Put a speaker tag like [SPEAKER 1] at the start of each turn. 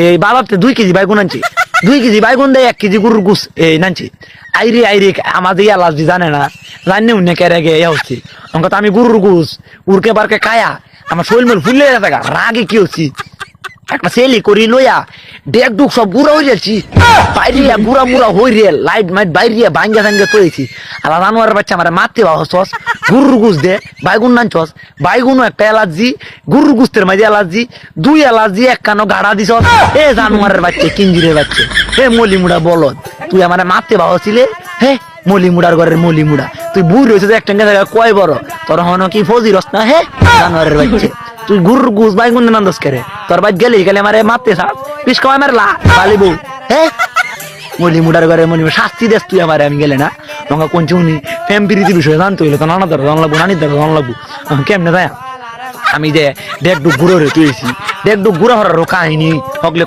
[SPEAKER 1] এই বাজারতে 2 কেজি বাইগুন আনছি 2 কেজি বাইগুন দেয় 1 কেজি গরুর গুস এই নানছি আইরে আমাদের এলার্জি জানে না জানে উনি কেরে গে হচ্ছে তো আমি গরুর গুস উড়কে বারকে কায়া আমার শরীর মল ফুলে গেছে রাগে কি হচ্ছি একটা সেলি করি লইয়া ডেক ডুক সব গুড়া হয়ে যাচ্ছি বাইরিয়া গুড়া মুড়া হই রে লাইট মাইট বাইরিয়া ভাঙ্গা ভাঙ্গা তৈছি আর জানোয়ারের বাচ্চা আমার মারতে হসস গরুর গুস দে বাইগুন নানছস বাইগুনও একটা এলার্জি গরুর গুস্তের মাঝে এলার্জি 2 এলার্জি এক কানো গাড়া দিছ এ জানোয়ারের বাচ্চা কিঞ্জিরের বাচ্চা হে মলিমুড়া বলদ তুই আমার মারতে ভাবছিলে হে মলিমুড়ার ঘরের মলিমুড়া তুই বুড়ি হয়েছে একটা জায়গা কয় বড় তোর হন কি ফজি রস না হে জানোয়ারের বাচ্চা তুই গরুর গুস বাইগুন নান্দস করে তোর বাদ গেলে মারে মারতে সাস পিস কমায় মারলা পালিবো হে মলিমুড়ার ঘরে মলিমুড়া শাস্তি দেস তুই আমার আমি গেলে না তোমাকে কোন চুনি প্রেম প্রীতি বিষয়ে জানতে হইলে তো নানা ধর জানলাবো নানির ধর জানলাবো কেমনে যায় আমি যে দেখ ডুক ঘুরে তুইছি দেখ ডুক ঘুরা হরার কাহিনী হকলে